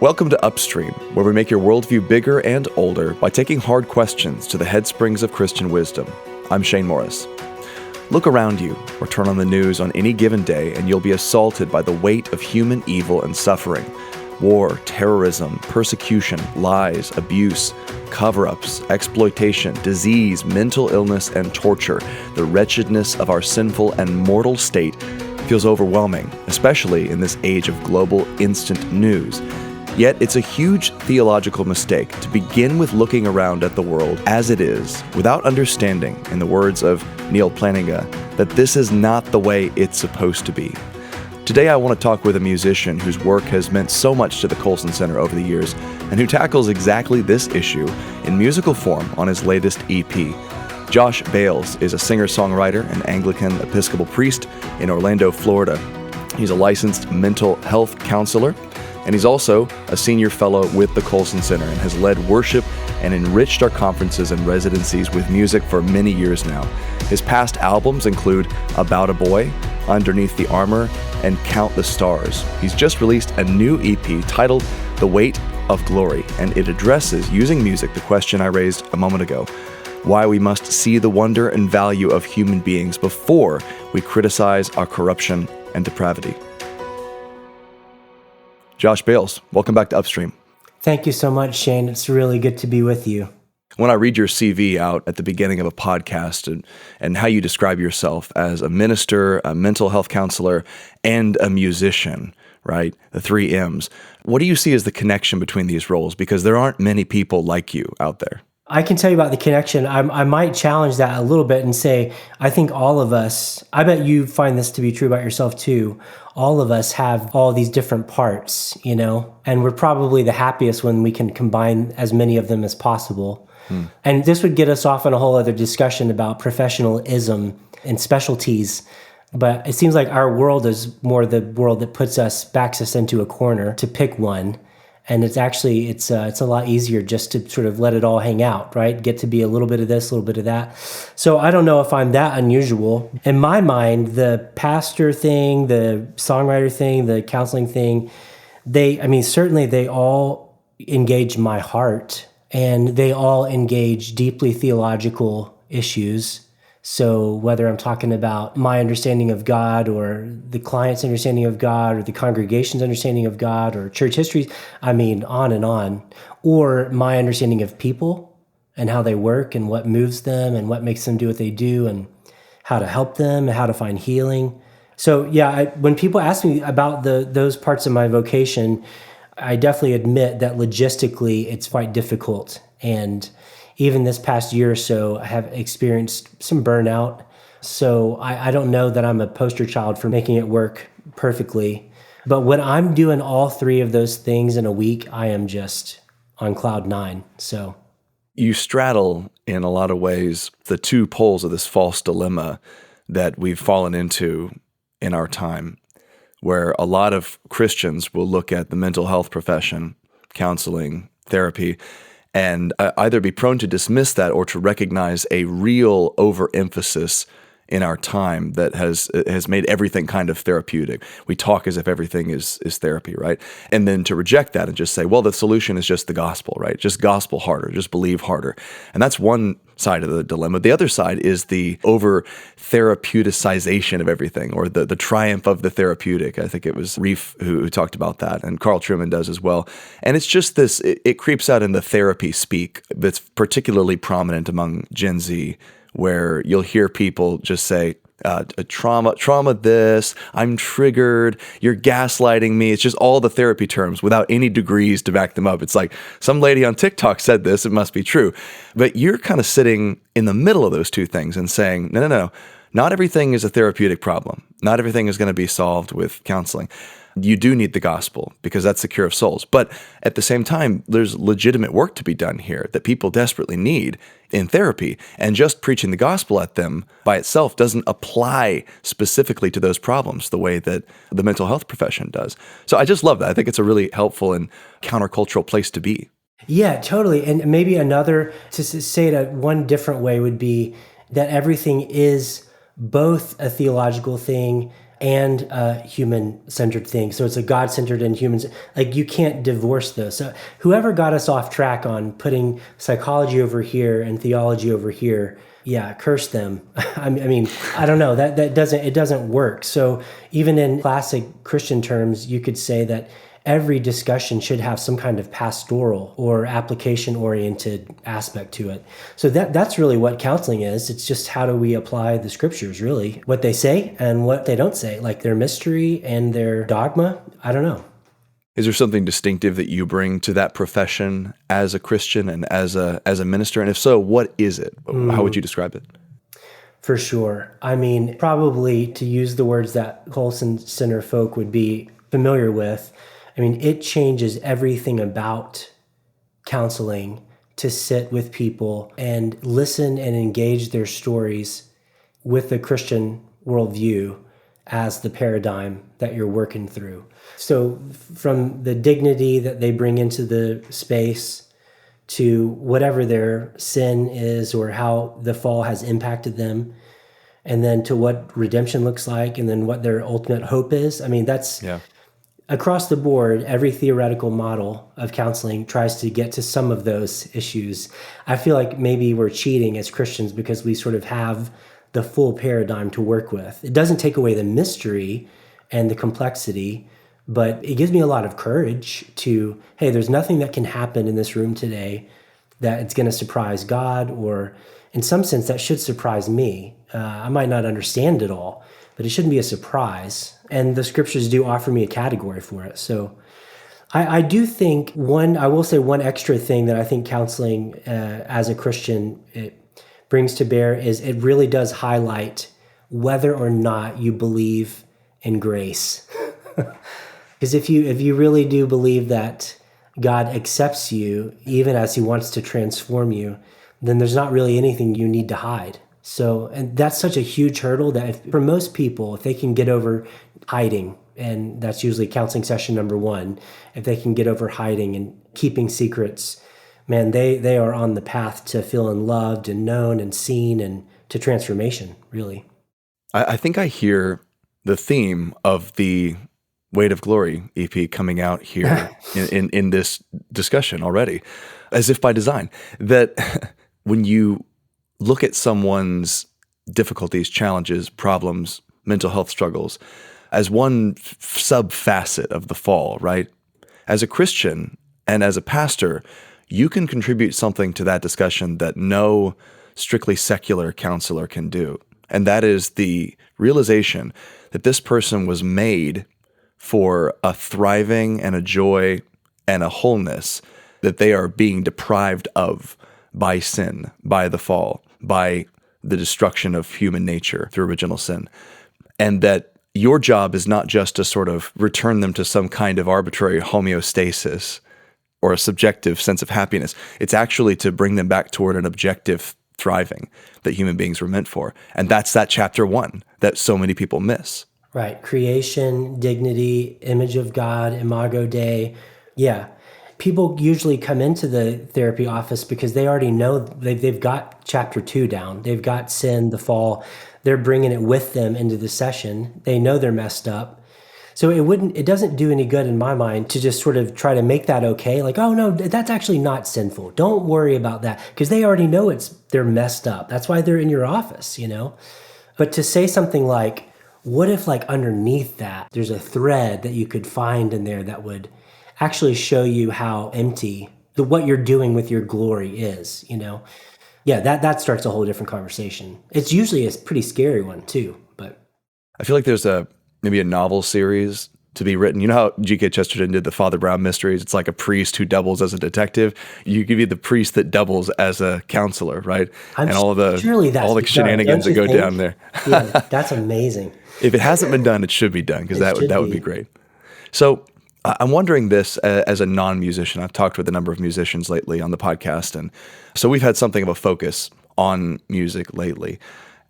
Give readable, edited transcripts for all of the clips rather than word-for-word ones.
Welcome to Upstream, where we make your worldview bigger and older by taking hard questions to the headsprings of Christian wisdom. I'm Shane Morris. Look around you or turn on the news on any given day and you'll be assaulted by the weight of human evil and suffering. War, terrorism, persecution, lies, abuse, cover-ups, exploitation, disease, mental illness, and torture. The wretchedness of our sinful and mortal state feels overwhelming, especially in this age of global instant news. Yet it's a huge theological mistake to begin with looking around at the world as it is without understanding, in the words of Neil Plantinga, that this is not the way it's supposed to be. Today I want to talk with a musician whose work has meant so much to the Colson Center over the years and who tackles exactly this issue in musical form on his latest EP. Josh Bales is a singer-songwriter and Anglican Episcopal priest in Orlando, Florida. He's a licensed mental health counselor, and he's also a senior fellow with the Colson Center and has led worship and enriched our conferences and residencies with music for many years now. His past albums include About a Boy, Underneath the Armor, and Count the Stars. He's just released a new EP titled The Weight of Glory, and it addresses, using music, the question I raised a moment ago: why we must see the wonder and value of human beings before we criticize our corruption and depravity. Josh Bales, welcome back to Upstream. Thank you so much, Shane. It's really good to be with you. When I read your CV out at the beginning of a podcast and how you describe yourself as a minister, a mental health counselor, and a musician, right? The 3 M's. What do you see as the connection between these roles? Because there aren't many people like you out there. I can tell you about the connection. I might challenge that a little bit and say, I think all of us, I bet you find this to be true about yourself too. All of us have all these different parts, and we're probably the happiest when we can combine as many of them as possible. And this would get us off on a whole other discussion about professionalism and specialties. But it seems like our world is more the world that backs us into a corner to pick one. And it's a lot easier just to sort of let it all hang out, right? Get to be a little bit of this, a little bit of that. So I don't know if I'm that unusual. In my mind, the pastor thing, the songwriter thing, the counseling thing, certainly they all engage my heart, and they all engage deeply theological issues. So whether I'm talking about my understanding of God or the client's understanding of God or the congregation's understanding of God or church history, on and on, or my understanding of people and how they work and what moves them and what makes them do what they do and how to help them and how to find healing. So when people ask me about those parts of my vocation, I definitely admit that logistically it's quite difficult. And even this past year or so, I have experienced some burnout. So I don't know that I'm a poster child for making it work perfectly. But when I'm doing all 3 of those things in a week, I am just on cloud 9. So you straddle, in a lot of ways, the 2 poles of this false dilemma that we've fallen into in our time, where a lot of Christians will look at the mental health profession, counseling, therapy, and either be prone to dismiss that or to recognize a real overemphasis in our time that has made everything kind of therapeutic. We talk as if everything is therapy, right? And then to reject that and just say, well, the solution is just the gospel, right? Just gospel harder, just believe harder. And that's one side of the dilemma. The other side is the over-therapeuticization of everything, or the triumph of the therapeutic. I think it was Reef who talked about that, and Carl Trueman does as well. And it's just this, it creeps out in the therapy speak that's particularly prominent among Gen Z, where you'll hear people just say, trauma this, I'm triggered, you're gaslighting me. It's just all the therapy terms without any degrees to back them up. It's like, some lady on TikTok said this, it must be true. But you're kind of sitting in the middle of those 2 things and saying, no, not everything is a therapeutic problem. Not everything is going to be solved with counseling. You do need the gospel because that's the cure of souls. But at the same time, there's legitimate work to be done here that people desperately need in therapy. And just preaching the gospel at them by itself doesn't apply specifically to those problems the way that the mental health profession does. So I just love that. I think it's a really helpful and countercultural place to be. Yeah, totally. And maybe another, to say it one different way, would be that everything is both a theological thing and a human-centered thing. So it's a God-centered and humans. Like, you can't divorce those. So whoever got us off track on putting psychology over here and theology over here, yeah, curse them. I mean, I don't know. That doesn't work. So even in classic Christian terms, you could say that every discussion should have some kind of pastoral or application-oriented aspect to it. So that's really what counseling is. It's just how do we apply the scriptures, really, what they say and what they don't say, like their mystery and their dogma. I don't know. Is there something distinctive that you bring to that profession as a Christian and as a minister? And if so, what is it? How would you describe it? For sure. I mean, probably to use the words that Colson Center folk would be familiar with, I mean, it changes everything about counseling to sit with people and listen and engage their stories with the Christian worldview as the paradigm that you're working through. So from the dignity that they bring into the space to whatever their sin is or how the fall has impacted them, and then to what redemption looks like, and then what their ultimate hope is. I mean, that's across the board. Every theoretical model of counseling tries to get to some of those issues. I feel like maybe we're cheating as Christians because we sort of have the full paradigm to work with. It doesn't take away the mystery and the complexity, but it gives me a lot of courage to, hey, there's nothing that can happen in this room today that it's going to surprise God, or in some sense that should surprise me. I might not understand it all, but it shouldn't be a surprise. And the scriptures do offer me a category for it. So I do think I will say one extra thing that I think counseling as a Christian, it brings to bear is it really does highlight whether or not you believe in grace. Because if you really do believe that God accepts you, even as he wants to transform you, then there's not really anything you need to hide. So, and that's such a huge hurdle that for most people, if they can get over hiding, and that's usually counseling session number one, if they can get over hiding and keeping secrets, man, they are on the path to feeling loved and known and seen and to transformation, really. I think I hear the theme of the Weight of Glory EP coming out here in this discussion already, as if by design, that when you look at someone's difficulties, challenges, problems, mental health struggles, as one sub-facet of the fall, right? As a Christian and as a pastor, you can contribute something to that discussion that no strictly secular counselor can do. And that is the realization that this person was made for a thriving and a joy and a wholeness that they are being deprived of by sin, by the fall, by the destruction of human nature through original sin. And that your job is not just to sort of return them to some kind of arbitrary homeostasis or a subjective sense of happiness. It's actually to bring them back toward an objective thriving that human beings were meant for. And that's that chapter one that so many people miss. Right. Creation, dignity, image of God, imago Dei. Yeah. People usually come into the therapy office because they already know they've got chapter 2 down. They've got sin, the fall. They're bringing it with them into the session. They know they're messed up. So it doesn't do any good in my mind to just sort of try to make that okay. Like, oh no, that's actually not sinful. Don't worry about that, because they already know they're messed up. That's why they're in your office, you know? But to say something like, what if like underneath that, there's a thread that you could find in there that would actually show you how empty what you're doing with your glory is, you know? Yeah, that starts a whole different conversation. It's usually a pretty scary one too, but I feel like there's maybe a novel series to be written. You know how G.K. Chesterton did the Father Brown mysteries? It's like a priest who doubles as a detective. You give you the priest that doubles as a counselor, right? And all the shenanigans that go down there. Yeah, that's amazing. If it hasn't been done, it should be done, because that would be great. So I'm wondering this as a non-musician. I've talked with a number of musicians lately on the podcast, and so we've had something of a focus on music lately.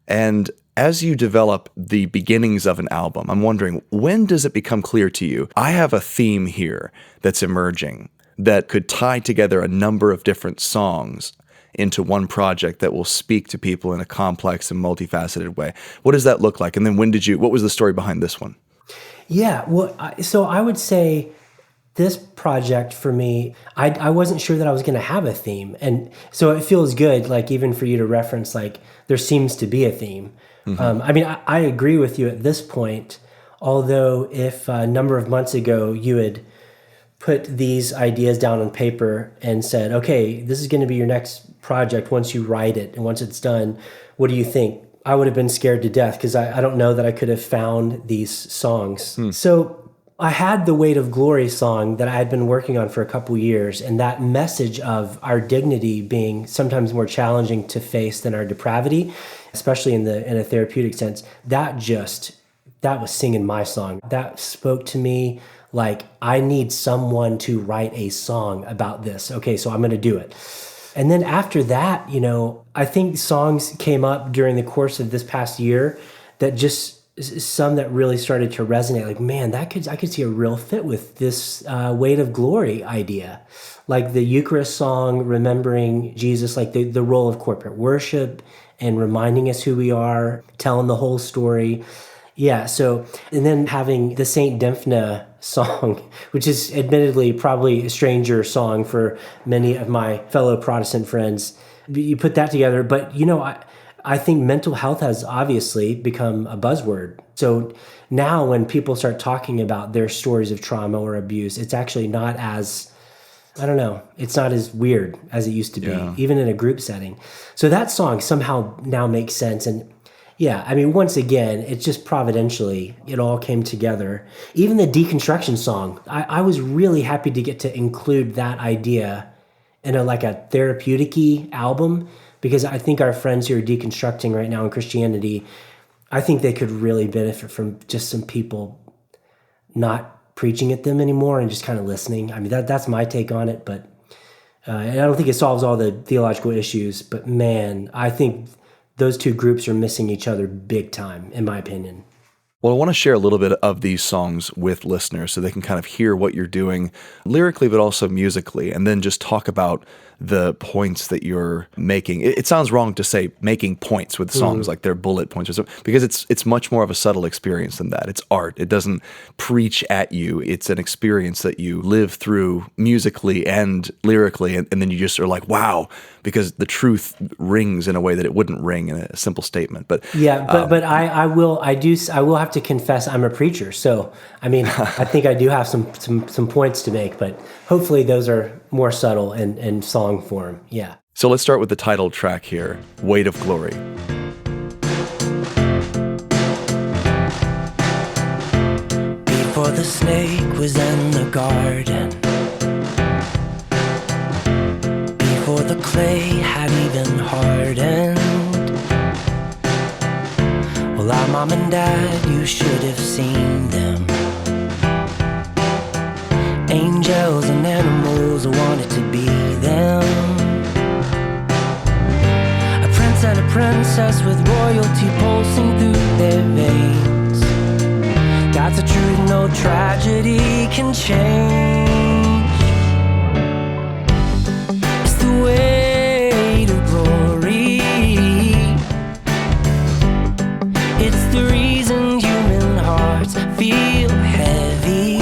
And as you develop the beginnings of an album, I'm wondering, when does it become clear to you, I have a theme here that's emerging that could tie together a number of different songs into one project that will speak to people in a complex and multifaceted way. What does that look like? And then what was the story behind this one? Yeah, well, so I would say this project for me, I wasn't sure that I was going to have a theme. And so it feels good, like even for you to reference, like there seems to be a theme. I mean, I agree with you at this point, although if a number of months ago you had put these ideas down on paper and said, okay, this is going to be your next project once you write it and once it's done, what do you think? I would have been scared to death because I don't know that I could have found these songs. So I had the Weight of Glory song that I had been working on for a couple years, and that message of our dignity being sometimes more challenging to face than our depravity, especially in a therapeutic sense, that was singing my song. That spoke to me like, I need someone to write a song about this. Okay, so I'm going to do it. And then after that, I think songs came up during the course of this past year that just some that really started to resonate. Like, man, I could see a real fit with this Weight of Glory idea. Like the Eucharist song, remembering Jesus, like the role of corporate worship and reminding us who we are, telling the whole story. Yeah, so, and then having the Saint Dymphna song, which is admittedly probably a stranger song for many of my fellow Protestant friends. You put that together, but I think mental health has obviously become a buzzword. So now when people start talking about their stories of trauma or abuse, it's actually not as, I don't know, it's not as weird as it used to be, even in a group setting. So that song somehow now makes sense. And yeah, I mean, once again, it's just providentially, it all came together. Even the deconstruction song, I was really happy to get to include that idea in a therapeutic-y album, because I think our friends who are deconstructing right now in Christianity, I think they could really benefit from just some people not preaching at them anymore and just kind of listening. I mean, that's my take on it, but and I don't think it solves all the theological issues, but man, I think those two groups are missing each other big time, in my opinion. Well, I want to share a little bit of these songs with listeners so they can kind of hear what you're doing lyrically, but also musically, and then just talk about the points that you're making. It sounds wrong to say making points with songs like they're bullet points or something, because it's much more of a subtle experience than that. It's art. It doesn't preach at you. It's an experience that you live through musically and lyrically, and then you just are like, wow, because the truth rings in a way that it wouldn't ring in a simple statement. But yeah, but I will have to confess I'm a preacher. So I mean, I think I do have some points to make, but hopefully those are more subtle and song form. Yeah. So let's start with the title track here, Weight of Glory. Before the snake was in the garden, before the clay had even hardened, well, our mom and dad, you should have seen them. Angels and animals wanted to be them. A prince and a princess with royalty pulsing through their veins. That's a truth no tragedy can change. It's the weight of glory. It's the reason human hearts feel heavy.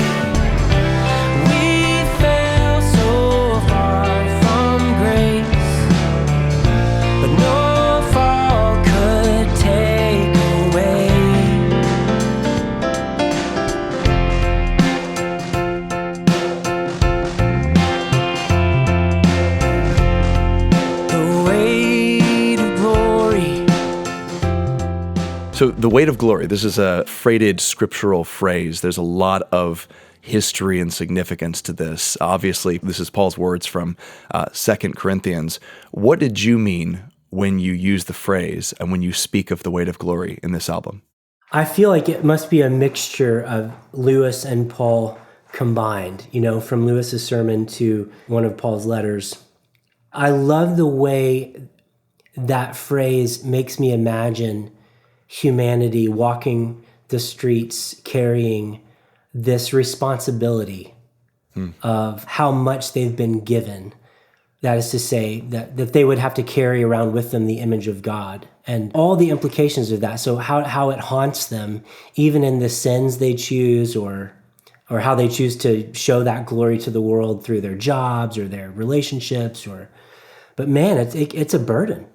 So the weight of glory, this is a freighted scriptural phrase. There's a lot of history and significance to this. Obviously, this is Paul's words from 2 Corinthians. What did you mean when you use the phrase and when you speak of the weight of glory in this album? I feel like it must be a mixture of Lewis and Paul combined, from Lewis's sermon to one of Paul's letters. I love the way that phrase makes me imagine humanity walking the streets carrying this responsibility of how much they've been given That is to say that they would have to carry around with them the image of God and all the implications of that. So how it haunts them, even in the sins they choose or how they choose to show that glory to the world through their jobs or their relationships. But man, it's a burden.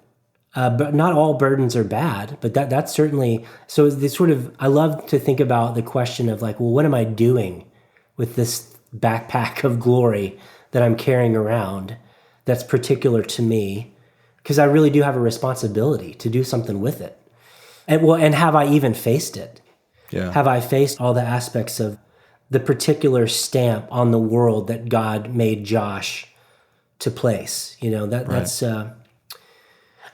But not all burdens are bad, but that's certainly, so this sort of, I love to think about the question of like, well, what am I doing with this backpack of glory that I'm carrying around that's particular to me? Because I really do have a responsibility to do something with it. And have I even faced it? Yeah. Have I faced all the aspects of the particular stamp on the world that God made Josh to place? That's...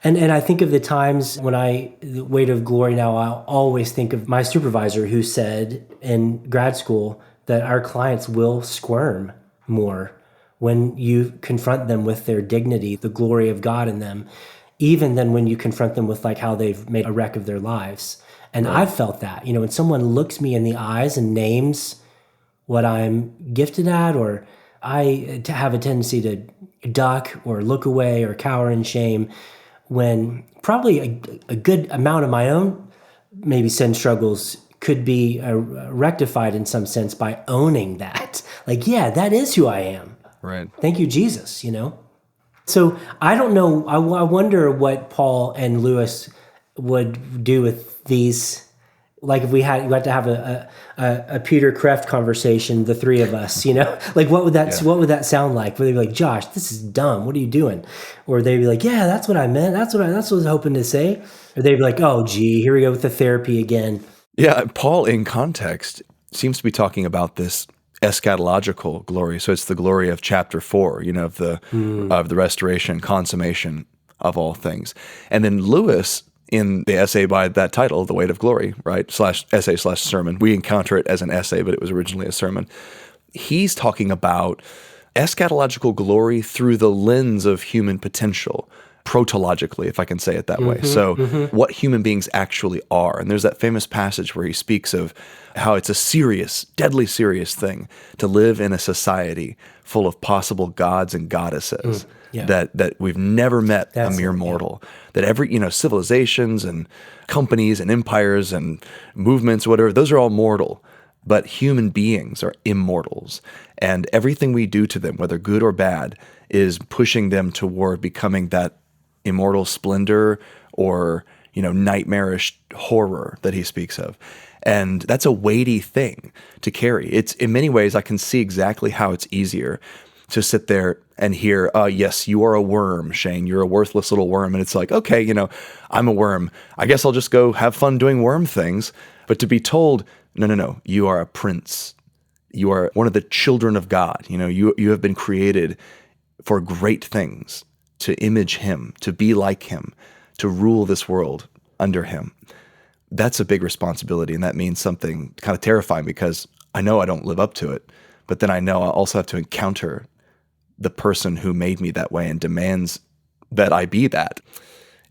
And I think of the times when the weight of glory now, I'll always think of my supervisor who said in grad school that our clients will squirm more when you confront them with their dignity, the glory of God in them, even than when you confront them with like how they've made a wreck of their lives. And I've felt that, when someone looks me in the eyes and names what I'm gifted at, or I have a tendency to duck or look away or cower in shame, when probably a good amount of my own maybe sin struggles could be rectified in some sense by owning that. Like, yeah, that is who I am. Right. Thank you, Jesus, So I don't know. I wonder what Paul and Lewis would do with these. Like if we had to have a Peter Kreft conversation, the three of us, like what would that sound like? Would they be like, Josh, this is dumb. What are you doing? Or they'd be like, yeah, that's what I meant. That's what I was hoping to say. Or they'd be like, oh, gee, here we go with the therapy again. Yeah, Paul in context seems to be talking about this eschatological glory. So it's the glory of chapter 4, of the restoration, consummation of all things. And then Lewis, in the essay by that title, The Weight of Glory, right, /essay/sermon. We encounter it as an essay, but it was originally a sermon. He's talking about eschatological glory through the lens of human potential, protologically, if I can say it that way. So what human beings actually are. And there's that famous passage where he speaks of how it's a serious, deadly serious thing to live in a society full of possible gods and goddesses. Yeah. That we've never met a mere mortal. That every, civilizations and companies and empires and movements, whatever, those are all mortal. But human beings are immortals. And everything we do to them, whether good or bad, is pushing them toward becoming that immortal splendor or, nightmarish horror that he speaks of. And that's a weighty thing to carry. It's, in many ways, I can see exactly how it's easier to sit there and hear, yes, you are a worm, Shane. You're a worthless little worm. And it's like, okay, I'm a worm. I guess I'll just go have fun doing worm things. But to be told, no, you are a prince. You are one of the children of God. You have been created for great things, to image him, to be like him, to rule this world under him. That's a big responsibility. And that means something kind of terrifying because I know I don't live up to it. But then I know I also have to encounter the person who made me that way and demands that I be that.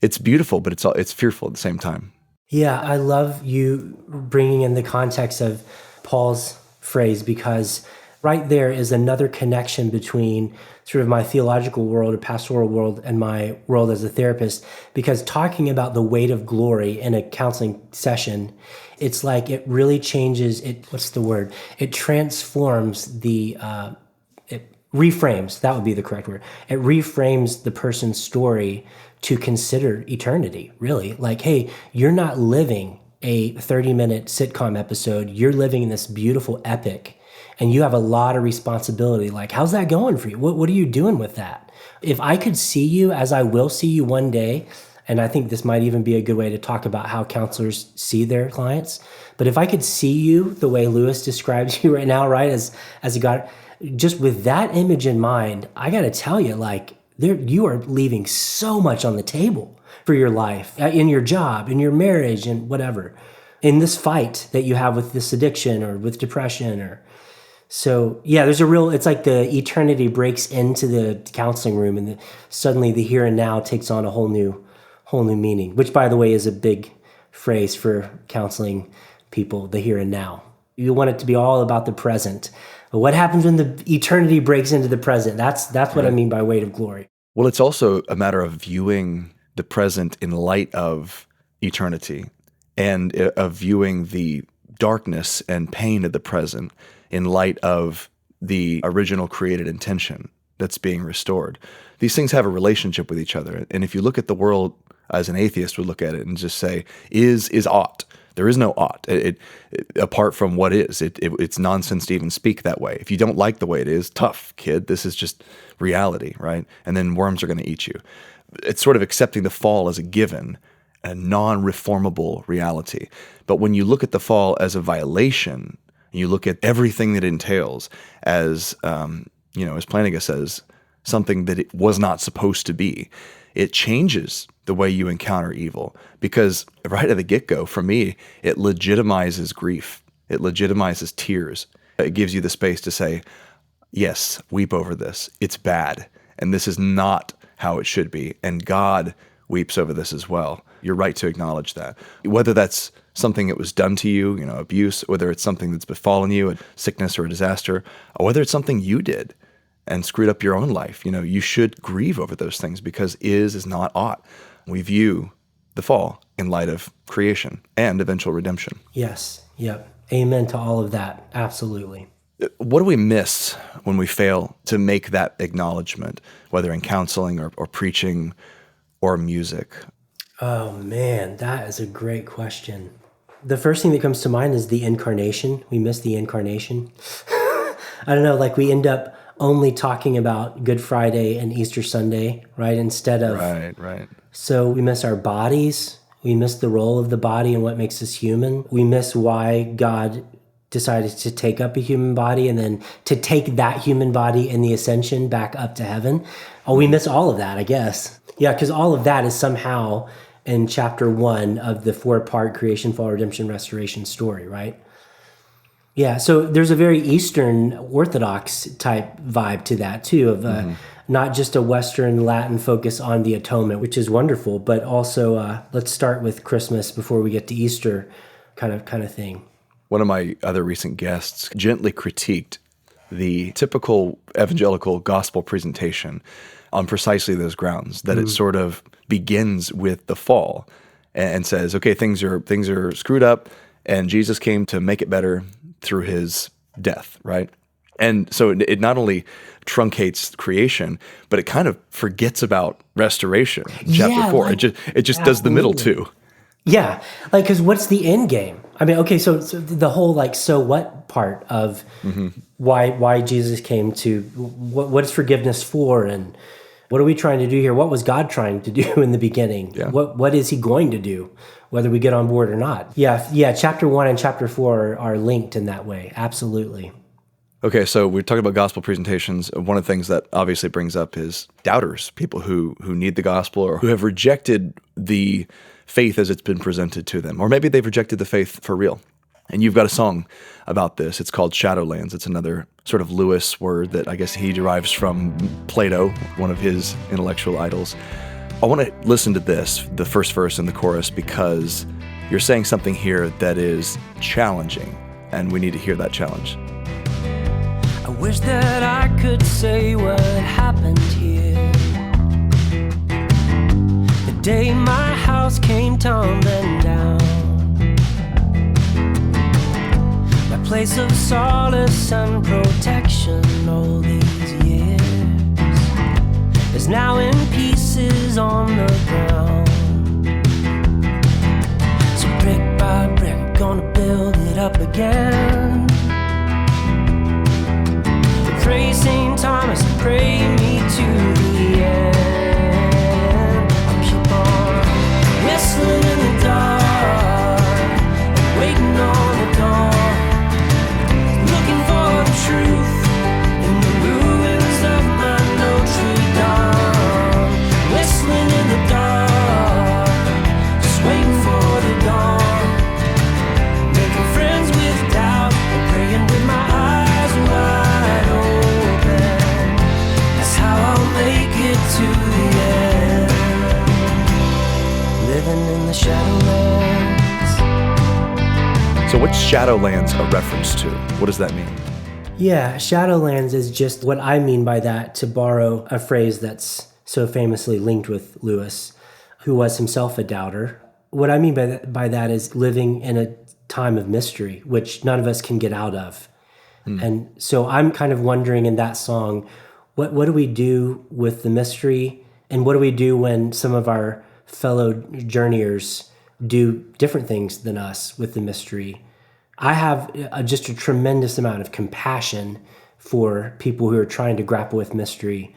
It's beautiful, but it's fearful at the same time. Yeah, I love you bringing in the context of Paul's phrase, because right there is another connection between sort of my theological world or pastoral world and my world as a therapist, because talking about the weight of glory in a counseling session, it's like it really changes it. What's the word? It transforms it reframes, that would be the correct word. It reframes the person's story to consider eternity, really. Like, hey, you're not living a 30-minute sitcom episode. You're living in this beautiful epic, and you have a lot of responsibility. Like, how's that going for you? What are you doing with that? If I could see you as I will see you one day, and I think this might even be a good way to talk about how counselors see their clients, but if I could see you the way Lewis describes you right now, right, as a God, just with that image in mind, I got to tell you, like, you are leaving so much on the table for your life, in your job, in your marriage, and whatever, in this fight that you have with this addiction or with depression. So yeah, it's like the eternity breaks into the counseling room, and suddenly the here and now takes on a whole new meaning, which, by the way, is a big phrase for counseling people, the here and now. You want it to be all about the present. But what happens when the eternity breaks into the present? That's what I mean by weight of glory. Well, it's also a matter of viewing the present in light of eternity and of viewing the darkness and pain of the present in light of the original created intention that's being restored. These things have a relationship with each other. And if you look at the world as an atheist would look at it and just say, is ought. There is no ought. Apart from what is. It's nonsense to even speak that way. If you don't like the way it is, tough, kid. This is just reality, right? And then worms are going to eat you. It's sort of accepting the fall as a given, a non-reformable reality. But when you look at the fall as a violation, and you look at everything that it entails as, as Plantinga says, something that it was not supposed to be, it changes the way you encounter evil. Because right at the get-go, for me, it legitimizes grief. It legitimizes tears. It gives you the space to say, yes, weep over this. It's bad. And this is not how it should be. And God weeps over this as well. You're right to acknowledge that. Whether that's something that was done to you, abuse, whether it's something that's befallen you, a sickness or a disaster, or whether it's something you did and screwed up your own life, you should grieve over those things because is not ought. We view the fall in light of creation and eventual redemption. Yes. Yep. Amen to all of that. Absolutely. What do we miss when we fail to make that acknowledgement, whether in counseling or preaching or music? Oh, man, that is a great question. The first thing that comes to mind is the incarnation. We miss the incarnation. I don't know, like we end up only talking about Good Friday and Easter Sunday, right? Instead of... Right. So we miss our bodies. We miss the role of the body and what makes us human. We miss why God decided to take up a human body and then to take that human body in the ascension back up to heaven. Oh, we miss all of that, I guess. Yeah, because all of that is somehow in chapter 1 of the 4-part creation, fall, redemption, restoration story, right? Yeah, so there's a very Eastern Orthodox type vibe to that too, of not just a Western Latin focus on the atonement, which is wonderful, but also let's start with Christmas before we get to Easter kind of thing. One of my other recent guests gently critiqued the typical evangelical gospel presentation on precisely those grounds, that it sort of begins with the fall and says, okay, things are screwed up, and Jesus came to make it better through his death, right? And so it not only truncates creation, but it kind of forgets about restoration. Chapter 4, it just does the middle two. Yeah, like, because what's the end game? I mean, okay, so the whole like so what part of why Jesus came to what is forgiveness for, and what are we trying to do here? What was God trying to do in the beginning? Yeah. What is he going to do, whether we get on board or not? Yeah. Chapter 1 and chapter 4 are linked in that way. Absolutely. Okay, so we're talking about gospel presentations. One of the things that obviously brings up is doubters, people who need the gospel or who have rejected the faith as it's been presented to them. Or maybe they've rejected the faith for real. And you've got a song about this. It's called Shadowlands. It's another sort of Lewis word that I guess he derives from Plato, one of his intellectual idols. I want to listen to this, the first verse and the chorus, because you're saying something here that is challenging, and we need to hear that challenge. I wish that I could say what happened here. The day my house came tumbling down, my place of solace and protection all these years is now in pieces on the ground. So brick by brick, gonna build it up again. Pray St. Thomas, pray me to the end. I'll keep on whistling in the dark, waiting on the dawn, looking for the truth in the ruins of my Notre Dame. Whistling in the dark, just waiting for the dawn, making friends with doubt and praying with my eyes wide open. That's how I'll make it to the end. Living in the Shadowlands. So what's Shadowlands a reference to? What does that mean? Yeah, Shadowlands is just what I mean by that, to borrow a phrase that's so famously linked with Lewis, who was himself a doubter. What I mean by that is living in a time of mystery, which none of us can get out of. And so I'm kind of wondering in that song, what do we do with the mystery? And what do we do when some of our fellow journeyers do different things than us with the mystery? I have just a tremendous amount of compassion for people who are trying to grapple with mystery.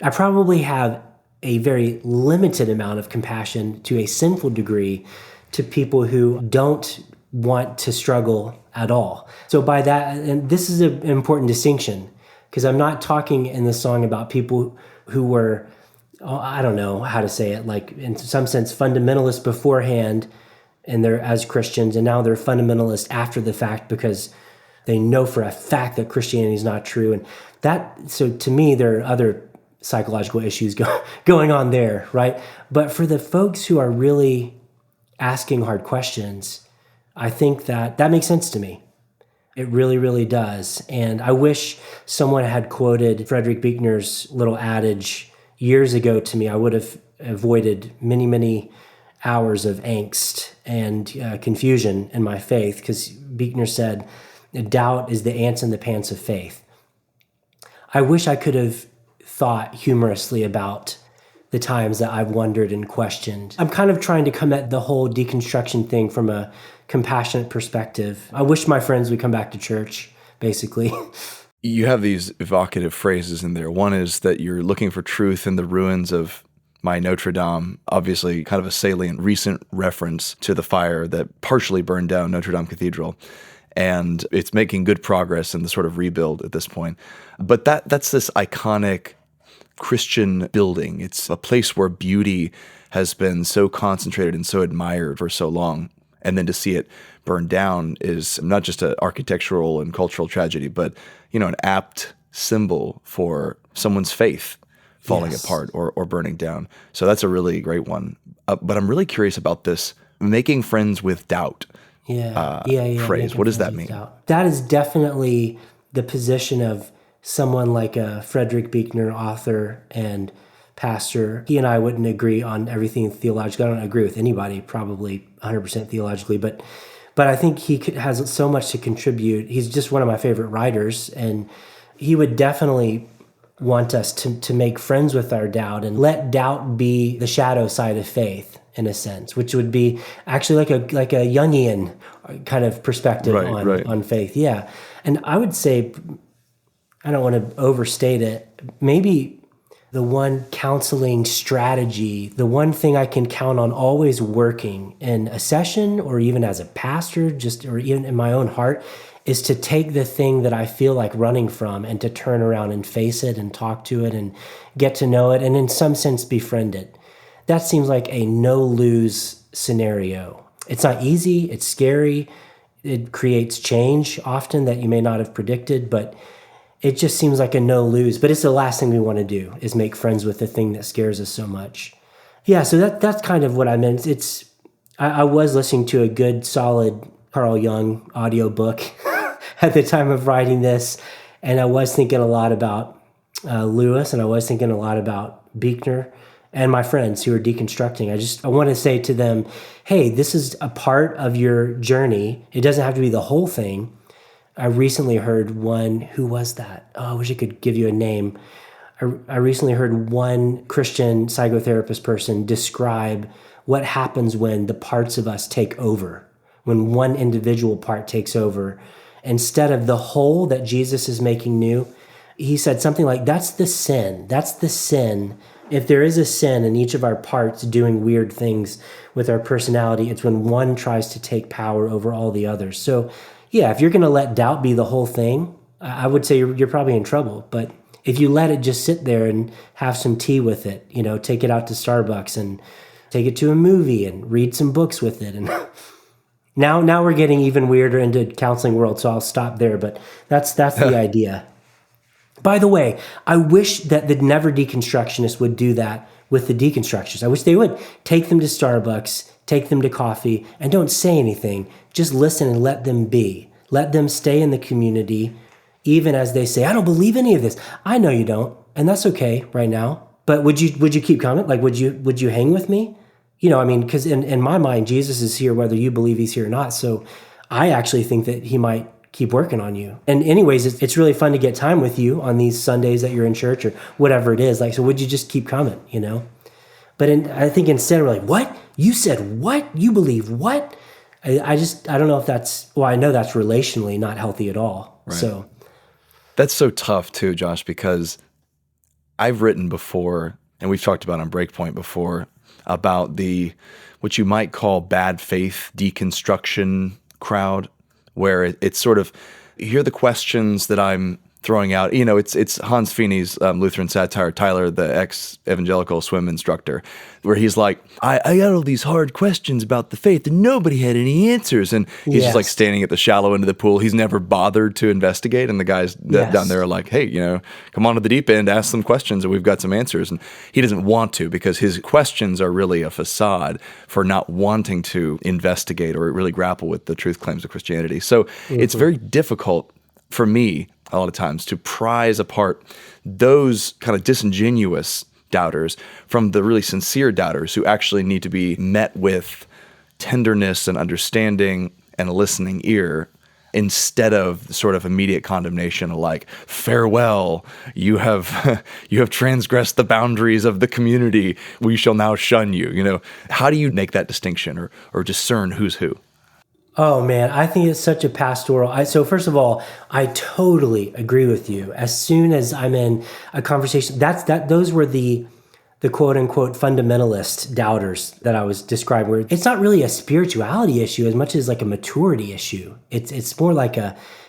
I probably have a very limited amount of compassion to a sinful degree to people who don't want to struggle at all. So by that, and this is an important distinction, because I'm not talking in the song about people who were, I don't know how to say it, like in some sense fundamentalist beforehand, and they're as Christians, and now they're fundamentalist after the fact because they know for a fact that Christianity is not true. And that, so to me, there are other psychological issues going on there, right? But for the folks who are really asking hard questions, I think that makes sense to me. It really, really does. And I wish someone had quoted Frederick Buechner's little adage years ago to me. I would have avoided many, many hours of angst and confusion in my faith, because Buechner said, doubt is the ants in the pants of faith. I wish I could have thought humorously about the times that I've wondered and questioned. I'm kind of trying to come at the whole deconstruction thing from a compassionate perspective. I wish my friends would come back to church, basically. You have these evocative phrases in there. One is that you're looking for truth in the ruins of my Notre Dame, obviously kind of a salient recent reference to the fire that partially burned down Notre Dame Cathedral. And it's making good progress in the sort of rebuild at this point. But that's this iconic Christian building. It's a place where beauty has been so concentrated and so admired for so long. And then to see it burn down is not just an architectural and cultural tragedy, but, an apt symbol for someone's faith falling apart or burning down. So that's a really great one. But I'm really curious about this making friends with doubt phrase. What does that mean? That is definitely the position of someone like a Frederick Buechner, author and pastor. He and I wouldn't agree on everything theologically. I don't agree with anybody, probably 100% theologically, but I think he has so much to contribute. He's just one of my favorite writers, and he would definitely want us to make friends with our doubt and let doubt be the shadow side of faith, in a sense, which would be actually like a Jungian kind of perspective on faith. Yeah. And I would say, I don't want to overstate it, maybe the one counseling strategy, the one thing I can count on always working in a session or even as a pastor, or even in my own heart, is to take the thing that I feel like running from and to turn around and face it and talk to it and get to know it and in some sense befriend it. That seems like a no-lose scenario. It's not easy, it's scary, it creates change often that you may not have predicted, but it just seems like a no-lose. But it's the last thing we want to do, is make friends with the thing that scares us so much. Yeah, so that's kind of what I meant. I was listening to a good, solid Carl Jung audiobook at the time of writing this, and I was thinking a lot about Lewis, and I was thinking a lot about Buechner and my friends who are deconstructing. I want to say to them, hey, this is a part of your journey. It doesn't have to be the whole thing. I recently heard one, who was that? Oh, I wish I could give you a name. I recently heard one Christian psychotherapist person describe what happens when the parts of us take over, when one individual part takes over. Instead of the whole that Jesus is making new, he said something like, that's the sin. That's the sin. If there is a sin in each of our parts doing weird things with our personality, it's when one tries to take power over all the others. So yeah, if you're going to let doubt be the whole thing, I would say you're probably in trouble. But if you let it just sit there and have some tea with it, take it out to Starbucks and take it to a movie and read some books with it. And now we're getting even weirder into counseling world, so I'll stop there. But that's the idea. By the way, I wish that the never deconstructionists would do that with the deconstructionists. I wish they would take them to Starbucks, take them to coffee, and don't say anything. Just listen and let them be. Let them stay in the community, even as they say, I don't believe any of this. I know you don't, and that's okay right now. But would you keep coming? Like, would you hang with me? I mean, because in my mind, Jesus is here whether you believe he's here or not. So I actually think that he might keep working on you. And anyways, it's really fun to get time with you on these Sundays that you're in church or whatever it is. Like, so would you just keep coming, But I think instead we're like, what? You said what? You believe what? I don't know if I know that's relationally not healthy at all. Right. So That's so tough too, Josh, because I've written before, and we've talked about on Breakpoint before, about what you might call bad faith deconstruction crowd, where it's sort of, you hear the questions that I'm throwing out. It's Hans Feeney's Lutheran satire, Tyler, the ex-evangelical swim instructor, where he's like, I got all these hard questions about the faith and nobody had any answers. And he's just like standing at the shallow end of the pool. He's never bothered to investigate. And the guys down there are like, hey, come on to the deep end, ask some questions and we've got some answers. And he doesn't want to, because his questions are really a facade for not wanting to investigate or really grapple with the truth claims of Christianity. So it's very difficult for me a lot of times to prize apart those kind of disingenuous doubters from the really sincere doubters who actually need to be met with tenderness and understanding and a listening ear, instead of sort of immediate condemnation, like, farewell, you have transgressed the boundaries of the community, we shall now shun you. How do you make that distinction or discern who's who? Oh man, I think it's such a pastoral. So first of all, I totally agree with you. As soon as I'm in a conversation, those were the quote unquote fundamentalist doubters that I was describing, where it's not really a spirituality issue as much as like a maturity issue. It's more like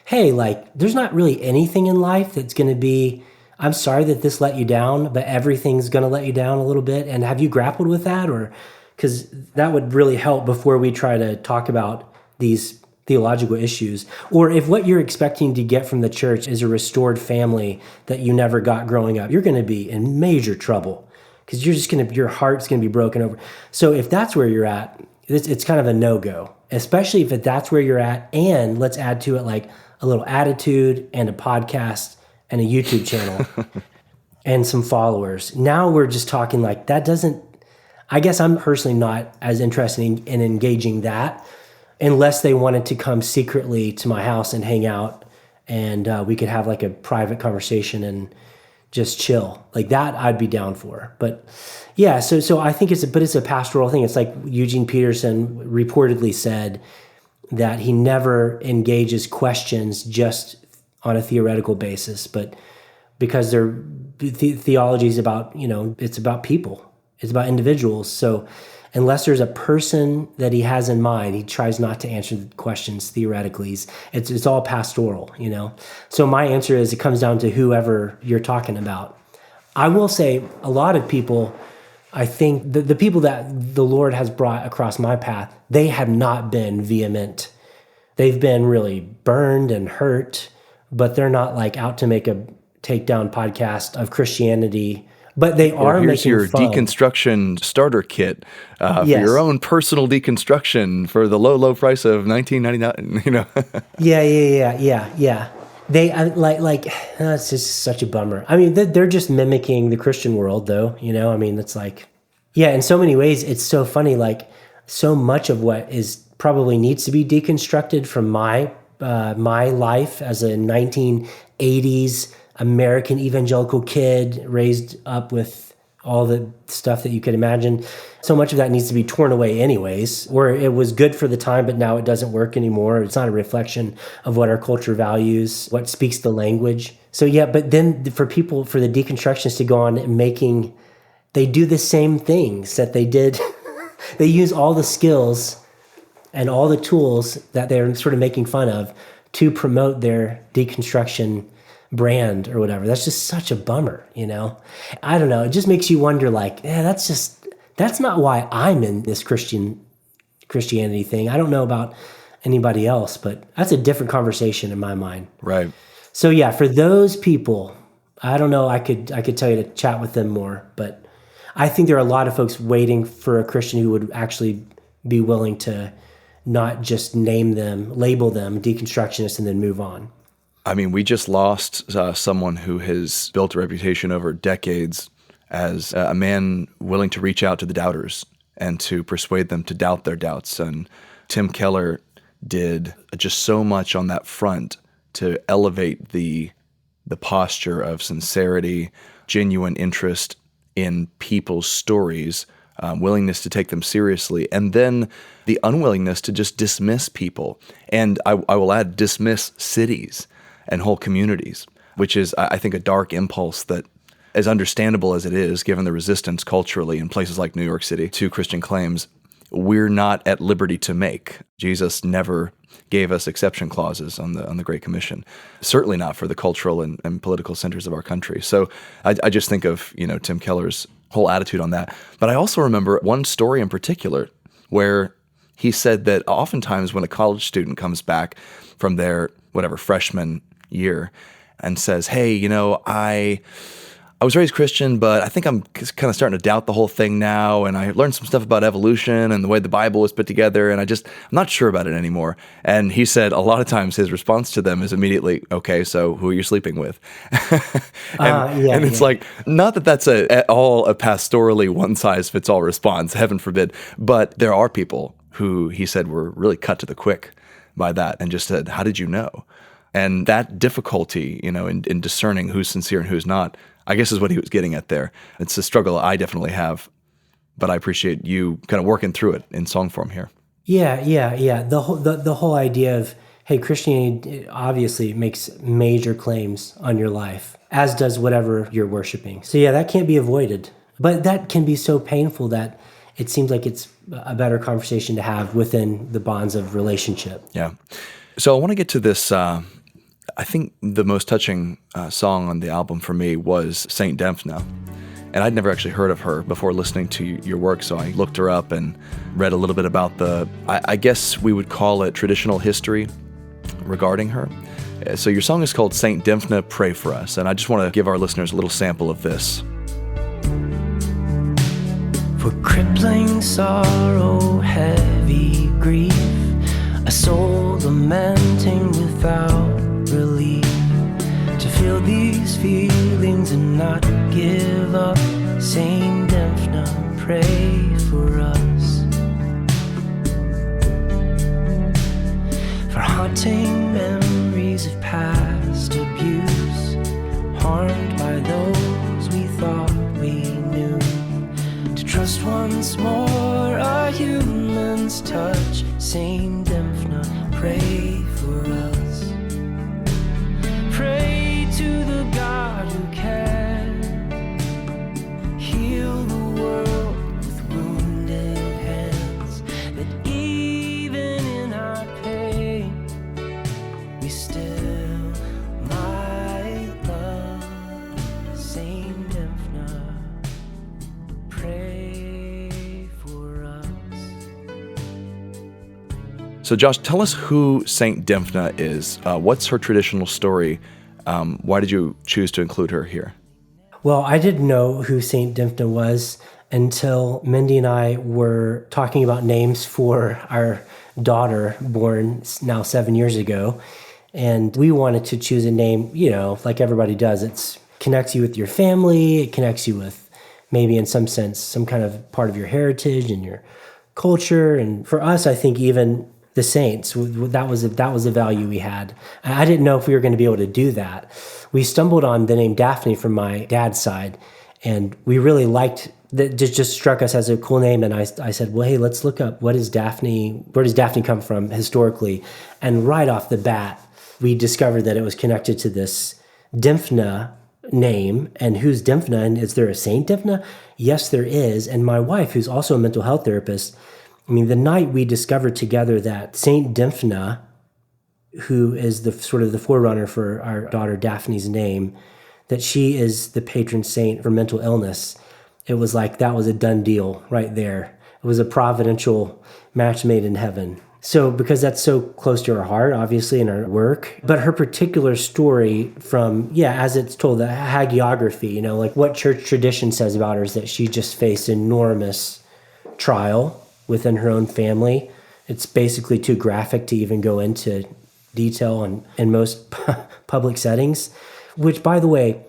hey, like there's not really anything in life that's going to be, I'm sorry that this let you down, but everything's going to let you down a little bit. And have you grappled with that? Or because that would really help before we try to talk about these theological issues. Or if what you're expecting to get from the church is a restored family that you never got growing up, you're going to be in major trouble, because your heart's going to be broken over. So if that's where you're at, it's kind of a no-go, especially if that's where you're at. And let's add to it like a little attitude and a podcast and a YouTube channel and some followers. Now we're just talking like that doesn't, I guess I'm personally not as interested in engaging that, unless they wanted to come secretly to my house and hang out, and we could have like a private conversation and just chill. Like that I'd be down for. But yeah, so I think it's a pastoral thing. It's like Eugene Peterson reportedly said that he never engages questions just on a theoretical basis, but because theology is about, it's about people. It's about individuals. So unless there's a person that he has in mind, he tries not to answer the questions theoretically. It's all pastoral, So my answer is it comes down to whoever you're talking about. I will say a lot of people, I think the people that the Lord has brought across my path, they have not been vehement. They've been really burned and hurt, but they're not like out to make a takedown podcast of Christianity. But they are making your fun. deconstruction starter kit for your own personal deconstruction for the low price of $19.99. Yeah. They it's just such a bummer. I mean, they're just mimicking the Christian world, though. I mean, it's like, in so many ways, it's so funny. Like, so much of what is probably needs to be deconstructed from my life as a 1980s American evangelical kid raised up with all the stuff that you could imagine. So much of that needs to be torn away anyways, or it was good for the time, but now it doesn't work anymore. It's not a reflection of what our culture values, what speaks the language. So but then for the deconstructionists to go on and they do the same things that they did. They use all the skills and all the tools that they're sort of making fun of to promote their deconstruction brand or whatever. That's just such a bummer, I don't know. It just makes you wonder, like, that's not why I'm in this Christianity thing. I don't know about anybody else, but that's a different conversation in my mind. Right. So for those people, I don't know. I could tell you to chat with them more, but I think there are a lot of folks waiting for a Christian who would actually be willing to not just label them deconstructionists and then move on. I mean, we just lost someone who has built a reputation over decades as a man willing to reach out to the doubters and to persuade them to doubt their doubts. And Tim Keller did just so much on that front to elevate the posture of sincerity, genuine interest in people's stories, willingness to take them seriously, and then the unwillingness to just dismiss people. And I will add, dismiss cities and whole communities, which is, I think, a dark impulse that, as understandable as it is, given the resistance culturally in places like New York City to Christian claims, we're not at liberty to make. Jesus never gave us exception clauses on the Great Commission, certainly not for the cultural and political centers of our country. So I just think of, Tim Keller's whole attitude on that. But I also remember one story in particular where he said that oftentimes when a college student comes back from their freshman year and says, hey, I was raised Christian, but I think I'm kind of starting to doubt the whole thing now, and I learned some stuff about evolution and the way the Bible was put together, and I'm not sure about it anymore. And he said a lot of times his response to them is immediately, okay, so who are you sleeping with? And it's like, not that that's at all a pastorally one-size-fits-all response, heaven forbid, but there are people who he said were really cut to the quick by that and just said, how did you know? And that difficulty, in discerning who's sincere and who's not, I guess is what he was getting at there. It's a struggle I definitely have, but I appreciate you kind of working through it in song form here. Yeah. The whole idea of, hey, Christianity obviously makes major claims on your life, as does whatever you're worshiping. So yeah, that can't be avoided. But that can be so painful that it seems like it's a better conversation to have within the bonds of relationship. Yeah. So I want to get to this. I think the most touching song on the album for me was Saint Dymphna. And I'd never actually heard of her before listening to your work, so I looked her up and read a little bit about I guess we would call it traditional history regarding her. So your song is called Saint Dymphna, Pray For Us, and I just want to give our listeners a little sample of this. For crippling sorrow, heavy grief, a soul lamenting without relief, to feel these feelings and not give up. Saint Dymphna, pray for us. For haunting memories of past abuse, harmed by those we thought we knew, to trust once more a human's touch. Saint Dymphna, pray for us. Pray to the God who can heal the world with wounded hands, that even in our pain we still might love. Saint Dymphna, pray for us. So Josh, tell us who Saint Dymphna is. What's her traditional story? Why did you choose to include her here? Well, I didn't know who Saint Dymphna was until Mindy and I were talking about names for our daughter, born now 7 years ago. And we wanted to choose a name, like everybody does. It connects you with your family. It connects you with, maybe in some sense, some kind of part of your heritage and your culture. And for us, I think even the saints, that was a value we had. I didn't know if we were going to be able to do that. We stumbled on the name Daphne from my dad's side, and we really liked that. Just struck us as a cool name. And I said, well, hey, let's look up where does Daphne come from historically? And right off the bat, we discovered that it was connected to this Dymphna name. And who's Dymphna? And is there a Saint Dymphna? Yes, there is. And my wife, who's also a mental health therapist, the night we discovered together that Saint Dymphna, who is the sort of the forerunner for our daughter Daphne's name, that she is the patron saint for mental illness, it was like that was a done deal right there. It was a providential match made in heaven. So because that's so close to our heart, obviously, in our work, but her particular story from, as it's told, the hagiography, like what church tradition says about her is that she just faced enormous trial within her own family. It's basically too graphic to even go into detail in most public settings, which, by the way,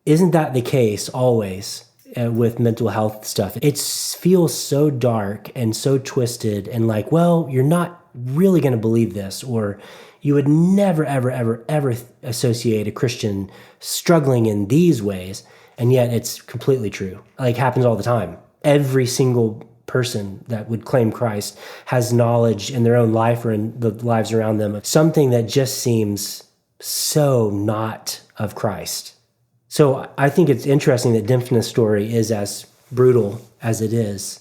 isn't that the case always? with mental health stuff. It feels so dark and so twisted and like, well, you're not really going to believe this, or you would never, ever, ever, ever associate a Christian struggling in these ways. And yet it's completely true. Like, happens all the time. Every single person that would claim Christ has knowledge in their own life or in the lives around them of something that just seems so not of Christ. So I think it's interesting that Dimphna's story is as brutal as it is.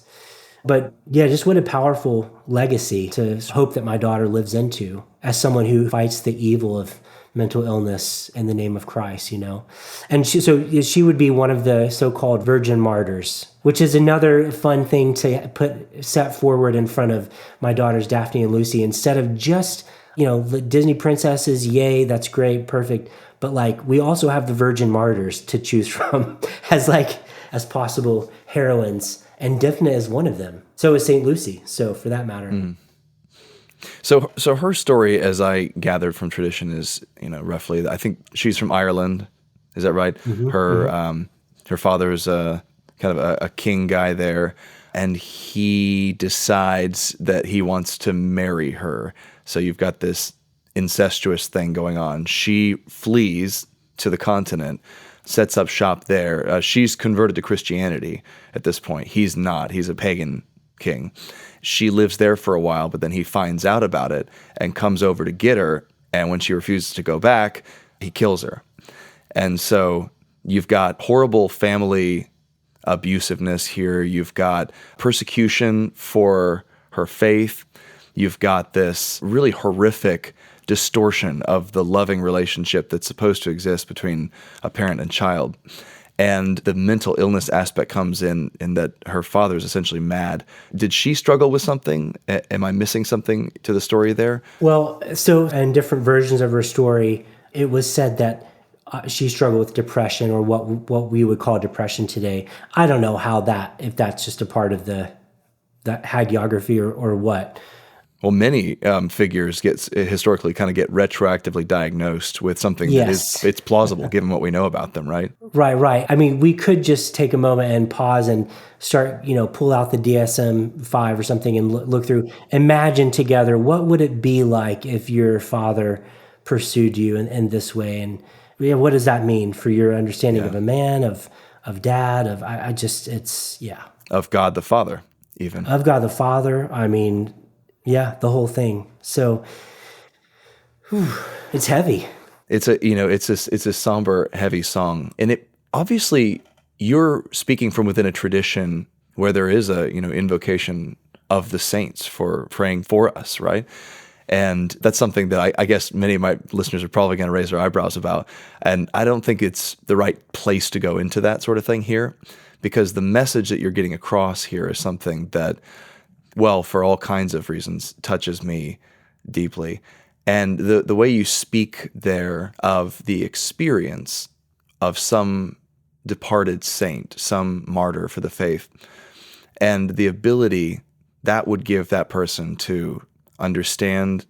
But yeah, just what a powerful legacy to hope that my daughter lives into as someone who fights the evil of mental illness in the name of Christ, you know. And she would be one of the so-called virgin martyrs, which is another fun thing to set forward in front of my daughters, Daphne and Lucy, instead of just, you know, the Disney princesses, yay, that's great, perfect. But like, we also have the virgin martyrs to choose from as possible heroines. And Dimphna is one of them. So is St. Lucy. So for that matter. Mm. So her story, as I gathered from tradition, is, you know, roughly, I think she's from Ireland. Is that right? Mm-hmm. Her father's kind of a king guy there, and he decides that he wants to marry her. So you've got this incestuous thing going on. She flees to the continent, sets up shop there. She's converted to Christianity at this point. He's not. He's a pagan king. She lives there for a while, but then he finds out about it and comes over to get her. And when she refuses to go back, he kills her. And so you've got horrible family abusiveness here. You've got persecution for her faith. You've got this really horrific distortion of the loving relationship that's supposed to exist between a parent and child. And the mental illness aspect comes in that her father is essentially mad. Did she struggle with something? Am I missing something to the story there? Well, so in different versions of her story, it was said that she struggled with depression, or what we would call depression today. I don't know if that's just a part of that hagiography or what. Well, many figures historically kind of get retroactively diagnosed with something that it's plausible given what we know about them, right? Right. I mean, we could just take a moment and pause and start, pull out the DSM-5 or something and look through. Imagine together, what would it be like if your father pursued you in this way? And what does that mean for your understanding of a man, of dad, of God the Father, even. Of God the Father, I mean... yeah, the whole thing. So it's heavy. It's a somber, heavy song. And it obviously, you're speaking from within a tradition where there is a, invocation of the saints for praying for us, right? And that's something that I guess many of my listeners are probably going to raise their eyebrows about. And I don't think it's the right place to go into that sort of thing here, because the message that you're getting across here is something that, well, for all kinds of reasons, touches me deeply. And the way you speak there of the experience of some departed saint, some martyr for the faith, and the ability that would give that person to understand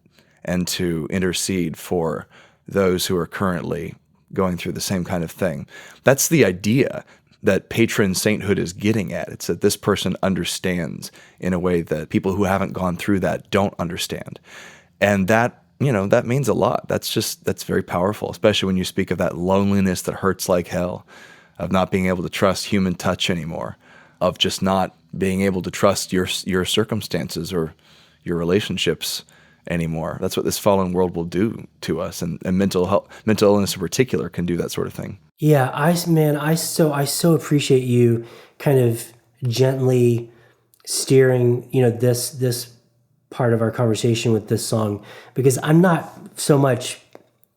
and to intercede for those who are currently going through the same kind of thing. That's the idea that patron sainthood is getting at. It's that this person understands in a way that people who haven't gone through that don't understand. And that, that means a lot. That's very powerful, especially when you speak of that loneliness that hurts like hell, of not being able to trust human touch anymore, of just not being able to trust your circumstances or your relationships anymore. That's what this fallen world will do to us, and mental illness in particular can do that sort of thing. Yeah, I so appreciate you kind of gently steering, this part of our conversation with this song, because I'm not so much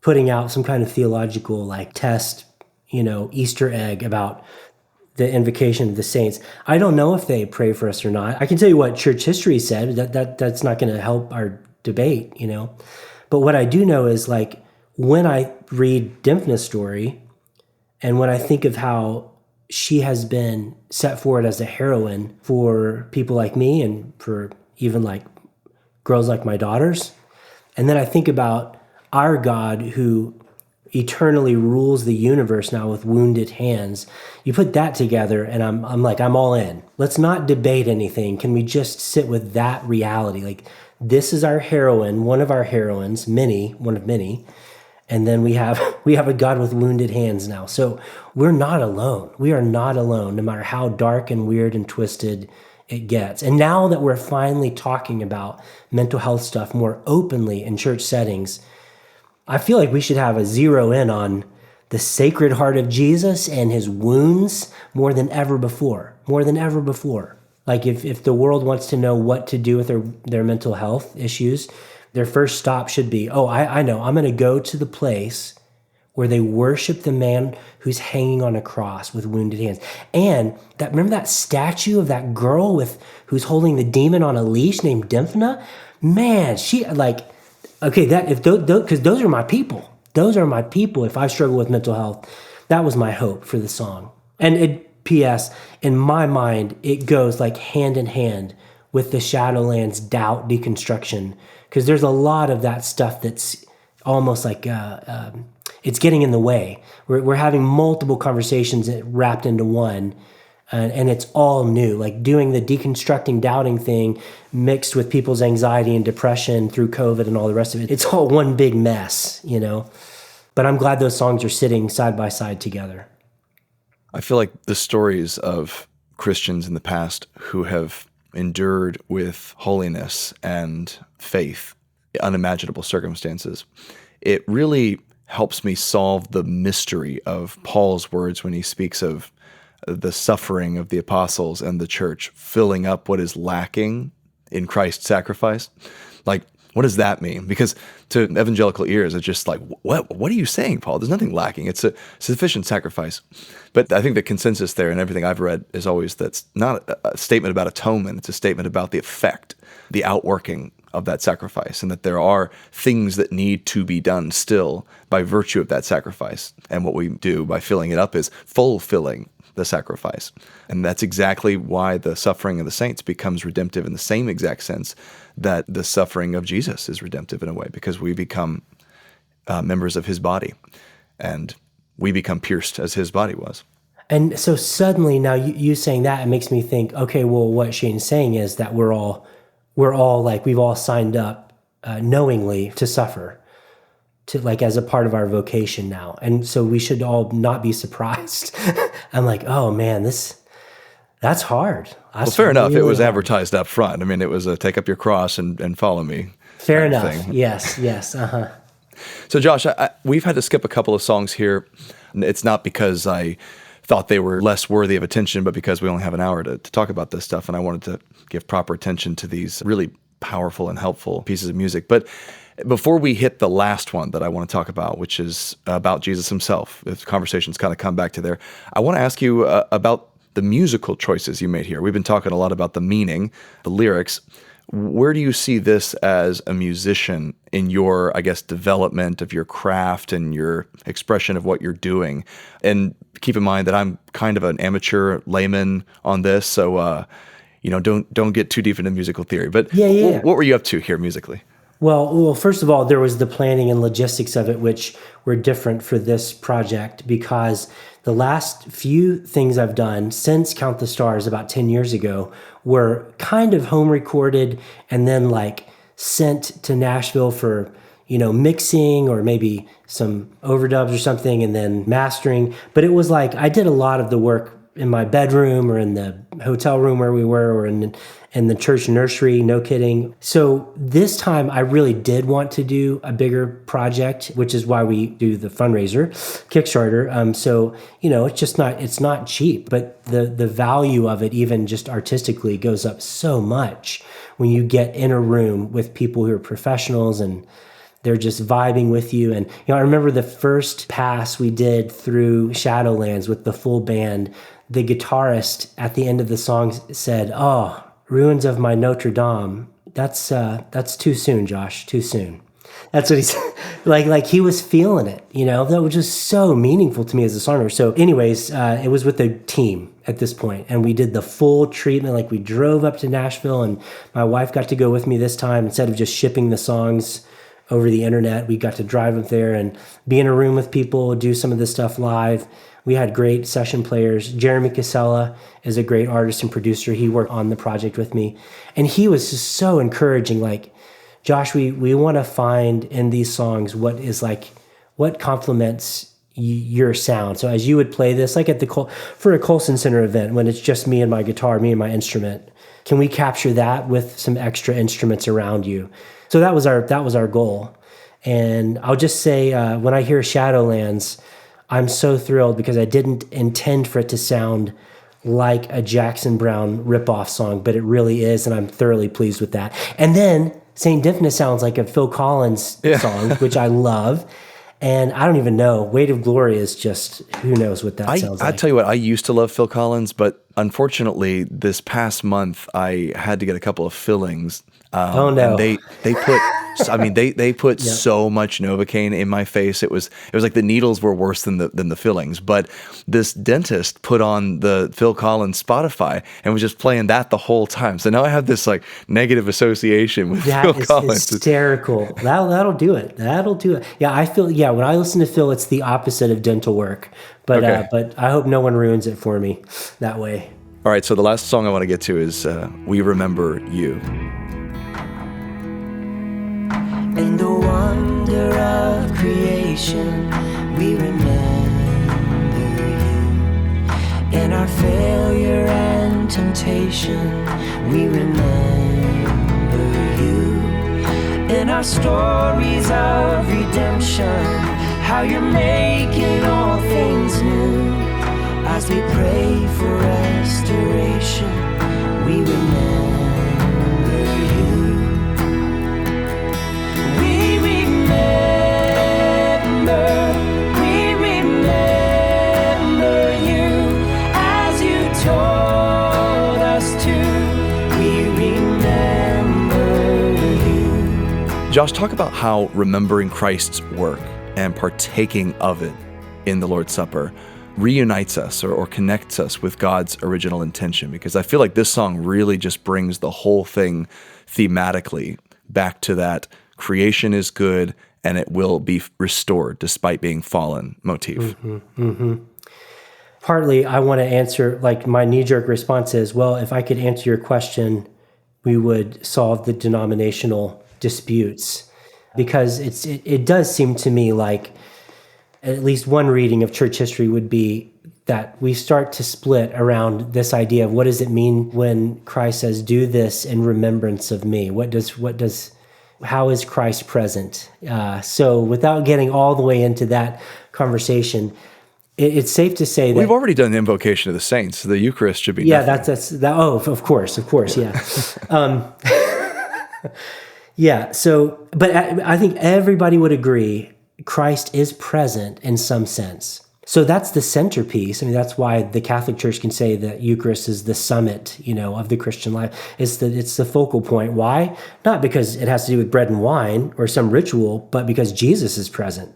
putting out some kind of theological test, Easter egg about the invocation of the saints. I don't know if they pray for us or not. I can tell you what church history said. That's not going to help our debate, But what I do know is when I read Dimphna's story, and when I think of how she has been set forward as a heroine for people like me and for even girls like my daughters, and then I think about our God who, eternally rules the universe now with wounded hands. You put that together, and I'm like, I'm all in. Let's not debate anything. Can we just sit with that reality? Like, this is our heroine, one of our heroines, one of many. And then we have a God with wounded hands now. So we're not alone. We are not alone, no matter how dark and weird and twisted it gets. And now that we're finally talking about mental health stuff more openly in church settings, I feel like we should have a zero in on the Sacred Heart of Jesus and his wounds more than ever before. More than ever before. Like if the world wants to know what to do with their mental health issues, their first stop should be, I know, I'm going to go to the place where they worship the man who's hanging on a cross with wounded hands. And remember that statue of that girl who's holding the demon on a leash named Dymphna? Man, because those are my people. Those are my people. If I struggle with mental health, that was my hope for the song. And P.S., in my mind, it goes like hand in hand with the Shadowlands doubt deconstruction, because there's a lot of that stuff that's almost like it's getting in the way. We're having multiple conversations wrapped into one, and it's all new. Like doing the deconstructing doubting thing mixed with people's anxiety and depression through COVID and all the rest of it. It's all one big mess, you know? But I'm glad those songs are sitting side by side together. I feel like the stories of Christians in the past who have endured with holiness and faith, unimaginable circumstances, it really helps me solve the mystery of Paul's words when he speaks of the suffering of the apostles and the church filling up what is lacking in Christ's sacrifice. Like, what does that mean? Because to evangelical ears, it's just like, what are you saying, Paul? There's nothing lacking. It's a sufficient sacrifice. But I think the consensus there and everything I've read is always that's not a statement about atonement. It's a statement about the effect, the outworking of that sacrifice, and that there are things that need to be done still by virtue of that sacrifice. And what we do by filling it up is fulfilling the sacrifice. And that's exactly why the suffering of the saints becomes redemptive in the same exact sense that the suffering of Jesus is redemptive in a way, because we become members of his body, and we become pierced as his body was. And so suddenly now you saying that, it makes me think, okay, well, what Shane's saying is that we're all like, we've all signed up knowingly to suffer, to like as a part of our vocation now. And so we should all not be surprised. I'm like, oh man, that's hard. Well, fair enough. It was advertised up front. I mean, it was a take up your cross and follow me. Fair enough. Thing. Yes. Uh-huh. So Josh, we've had to skip a couple of songs here. It's not because I thought they were less worthy of attention, but because we only have an hour to talk about this stuff, and I wanted to give proper attention to these really powerful and helpful pieces of music. But before we hit the last one that I want to talk about, which is about Jesus himself, the conversations kind of come back to there, I want to ask you about the musical choices you made here. We've been talking a lot about the meaning, the lyrics. Where do you see this as a musician in your, I guess, development of your craft and your expression of what you're doing? And keep in mind that I'm kind of an amateur layman on this, so don't get too deep into musical theory. But Yeah. What were you up to here musically? Well, first of all, there was the planning and logistics of it, which were different for this project, because the last few things I've done since Count the Stars about 10 years ago were kind of home recorded and then like sent to Nashville for, mixing or maybe some overdubs or something and then mastering. But it was like I did a lot of the work in my bedroom or in the hotel room where we were, or in the church nursery, no kidding. So this time I really did want to do a bigger project, which is why we do the fundraiser, Kickstarter. So, it's not cheap, but the value of it, even just artistically, goes up so much when you get in a room with people who are professionals and they're just vibing with you. And, I remember the first pass we did through Shadowlands with the full band, the guitarist at the end of the song said, "Oh, ruins of my Notre Dame. That's too soon, Josh, too soon." That's what he said. like he was feeling it, that was just so meaningful to me as a songwriter. So anyways, it was with the team at this point, and we did the full treatment. Like we drove up to Nashville, and my wife got to go with me this time instead of just shipping the songs over the internet. We got to drive up there and be in a room with people, do some of this stuff live. We had great session players. Jeremy Casella is a great artist and producer. He worked on the project with me. And he was just so encouraging. Like, Josh, we want to find in these songs what complements your sound. So as you would play this, like for a Colson Center event, when it's just me and my guitar, me and my instrument, can we capture that with some extra instruments around you? So that was our goal. And I'll just say, when I hear Shadowlands, I'm so thrilled because I didn't intend for it to sound like a Jackson Browne ripoff song, but it really is, and I'm thoroughly pleased with that. And then St. Dymphna sounds like a Phil Collins song, which I love. And I don't even know. Weight of Glory is just, who knows what that sounds like. I tell you what, I used to love Phil Collins, but unfortunately, this past month, I had to get a couple of fillings. Oh no! And they put, I mean, they put so much Novocaine in my face. It was like the needles were worse than the fillings. But this dentist put on the Phil Collins Spotify and was just playing that the whole time. So now I have this like negative association with Phil Collins. That is hysterical. That'll do it. That'll do it. Yeah, I feel. Yeah, when I listen to Phil, it's the opposite of dental work. But but I hope no one ruins it for me that way. All right. So the last song I want to get to is "We Remember You." In the wonder of creation, we remember you. In our failure and temptation, we remember you. In our stories of redemption, how you're making all things new. As we pray for restoration, we remember. Josh, talk about how remembering Christ's work and partaking of it in the Lord's Supper reunites us or connects us with God's original intention, because I feel like this song really just brings the whole thing thematically back to that creation is good and it will be restored despite being fallen motif. Mm-hmm, mm-hmm. Partly, I want to answer, like my knee-jerk response is, well, if I could answer your question, we would solve the denominational disputes, because it does seem to me like at least one reading of church history would be that we start to split around this idea of what does it mean when Christ says, do this in remembrance of me? How is Christ present? So without getting all the way into that conversation, it's safe to say that we've already done the invocation of the saints. The Eucharist should be nothing. Oh, of course, yeah. Yeah. So, but I think everybody would agree Christ is present in some sense. So that's the centerpiece. I mean, that's why the Catholic Church can say that Eucharist is the summit, of the Christian life. It's the focal point. Why? Not because it has to do with bread and wine or some ritual, but because Jesus is present.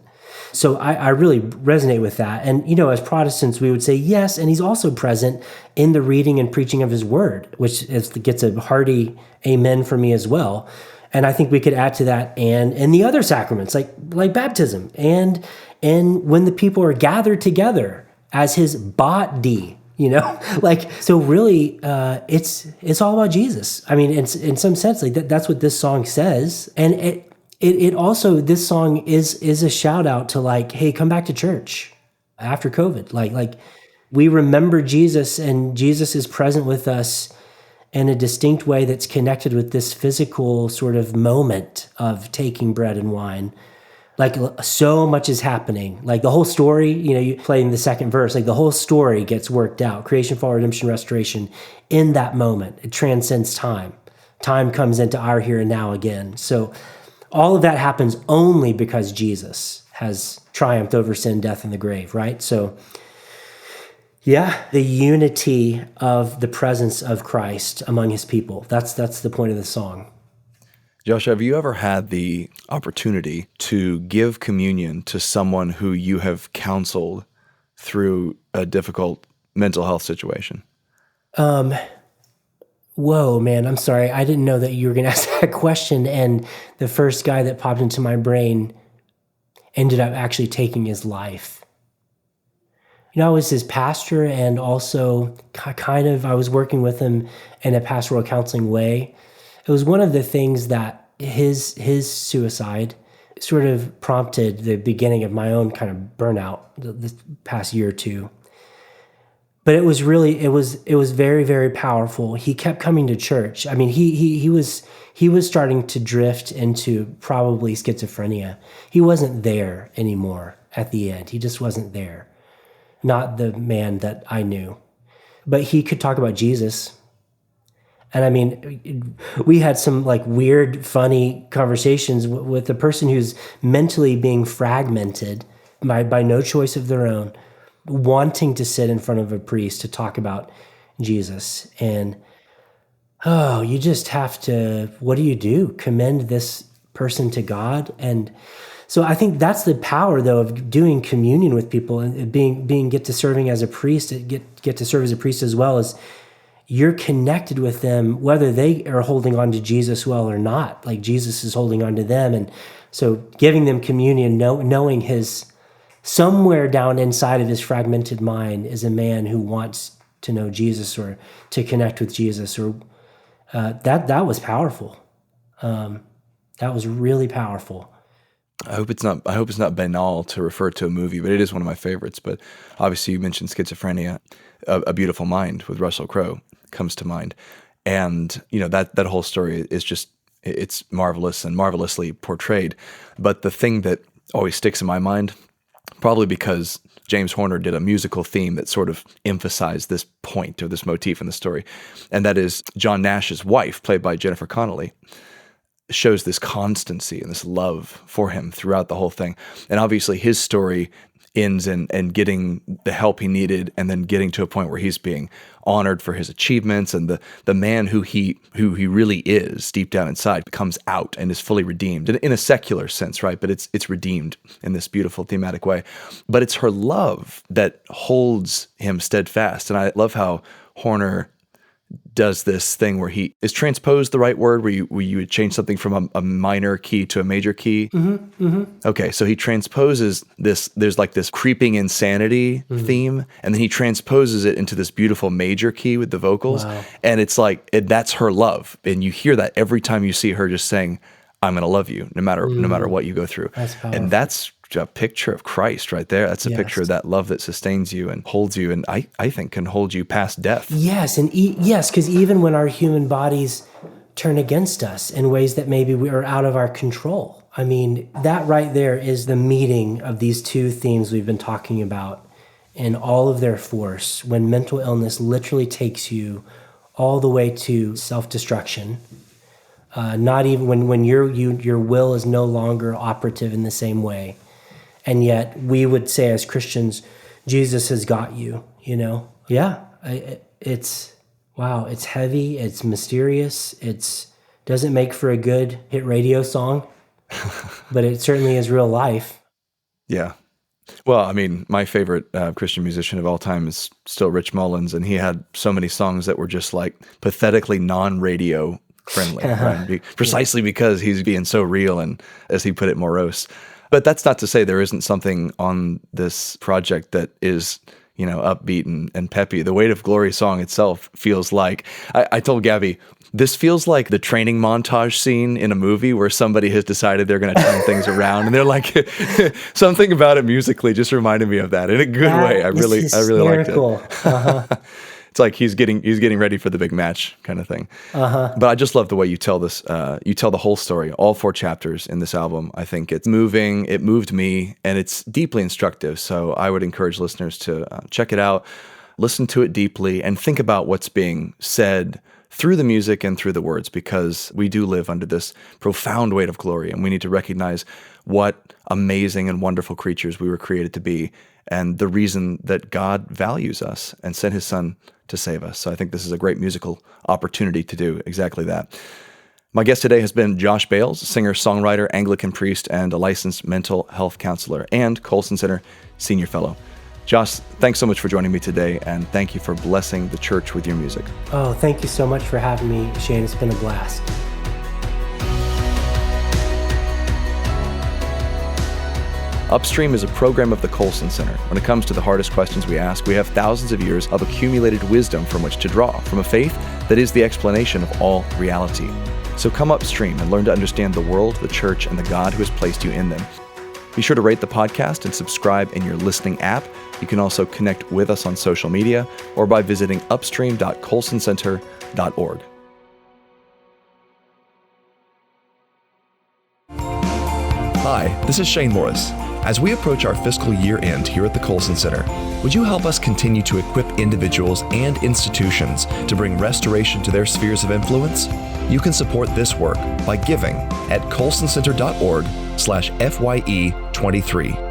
So I really resonate with that. And, as Protestants, we would say yes, and he's also present in the reading and preaching of his word, which gets a hearty amen for me as well. And I think we could add to that and in the other sacraments, like baptism, and when the people are gathered together as his body, so really it's all about Jesus. I mean, it's in some sense that's what this song says. And it also, this song is a shout out to hey, come back to church after COVID. Like we remember Jesus, and Jesus is present with us in a distinct way that's connected with this physical sort of moment of taking bread and wine. So much is happening. The whole story, you play in the second verse, the whole story gets worked out. Creation, fall, redemption, restoration in that moment. It transcends time. Time comes into our here and now again. So all of that happens only because Jesus has triumphed over sin, death, and the grave, right? So yeah, the unity of the presence of Christ among his people. That's the point of the song. Josh, have you ever had the opportunity to give communion to someone who you have counseled through a difficult mental health situation? Whoa, man, I'm sorry. I didn't know that you were going to ask that question. And the first guy that popped into my brain ended up actually taking his life. You know, I was his pastor, and also I was working with him in a pastoral counseling way. It was one of the things that his suicide sort of prompted the beginning of my own kind of burnout this past year or two. But it was very, very powerful. He kept coming to church. I mean, he was starting to drift into probably schizophrenia. He wasn't there anymore at the end. He just wasn't there. Not the man that I knew. But he could talk about Jesus. And I mean, we had some like weird, funny conversations with a person who's mentally being fragmented by no choice of their own, wanting to sit in front of a priest to talk about Jesus. And, oh, you just have to, what do? Commend this person to God? And so I think that's the power, though, of doing communion with people and get to serving as a priest, get to serve as a priest as well, as you're connected with them, whether they are holding on to Jesus well or not. Like Jesus is holding on to them. And so giving them communion, knowing his, somewhere down inside of his fragmented mind is a man who wants to know Jesus or to connect with Jesus, or that was powerful. That was really powerful. I hope it's not banal to refer to a movie, but it is one of my favorites. But obviously, you mentioned Schizophrenia. A Beautiful Mind with Russell Crowe comes to mind, and you know that whole story is just, it's marvelous and marvelously portrayed. But the thing that always sticks in my mind, probably because James Horner did a musical theme that sort of emphasized this point or this motif in the story, and that is John Nash's wife, played by Jennifer Connelly, shows this constancy and this love for him throughout the whole thing. And obviously his story ends in getting the help he needed, and then getting to a point where he's being honored for his achievements, and the man who he really is deep down inside comes out and is fully redeemed in a secular sense, right? But it's redeemed in this beautiful thematic way. But it's her love that holds him steadfast. And I love how Horner does this thing where he is transposed the right word, where you would change something from a minor key to a major key. Mm-hmm, mm-hmm. Okay, so he transposes this, there's like this creeping insanity theme, and then he transposes it into this beautiful major key with the vocals. Wow. And it's like, that's her love. And you hear that every time you see her just saying, I'm going to love you no matter what you go through. That's powerful. And that's a picture of Christ right there. That's a picture of that love that sustains you and holds you, and I think can hold you past death. Yes, and yes, because even when our human bodies turn against us in ways that maybe we are out of our control. I mean, that right there is the meeting of these two themes we've been talking about in all of their force, when mental illness literally takes you all the way to self-destruction. Not even when your will is no longer operative in the same way. And yet we would say as Christians, Jesus has got you, you know? Yeah, it's, wow, it's heavy, it's mysterious, doesn't make for a good hit radio song, but it certainly is real life. Yeah. Well, I mean, my favorite Christian musician of all time is still Rich Mullins, and he had so many songs that were just like pathetically non-radio friendly, right? Precisely because he's being so real and, as he put it, morose. But that's not to say there isn't something on this project that is, you know, upbeat and peppy. The Weight of Glory song itself feels like, I told Gabby, this feels like the training montage scene in a movie where somebody has decided they're going to turn things around, and they're like, something about it musically just reminded me of that in a good way. I really liked it. Uh-huh. It's like he's getting ready for the big match kind of thing. Uh-huh. But I just love the way you tell this. You tell the whole story, all 4 chapters in this album. I think it's moving. It moved me, and it's deeply instructive. So I would encourage listeners to check it out, listen to it deeply, and think about what's being said through the music and through the words, because we do live under this profound weight of glory, and we need to recognize what amazing and wonderful creatures we were created to be, and the reason that God values us and sent his son to save us. So I think this is a great musical opportunity to do exactly that. My guest today has been Josh Bales, singer, songwriter, Anglican priest, and a licensed mental health counselor, and Colson Center senior fellow. Josh, thanks so much for joining me today, and thank you for blessing the church with your music. Oh, thank you so much for having me, Shane. It's been a blast. Upstream is a program of the Colson Center. When it comes to the hardest questions we ask, we have thousands of years of accumulated wisdom from which to draw, from a faith that is the explanation of all reality. So come upstream and learn to understand the world, the church, and the God who has placed you in them. Be sure to rate the podcast and subscribe in your listening app. You can also connect with us on social media or by visiting upstream.colsoncenter.org. Hi, this is Shane Morris. As we approach our fiscal year end here at the Colson Center, would you help us continue to equip individuals and institutions to bring restoration to their spheres of influence? You can support this work by giving at colsoncenter.org/FYE23.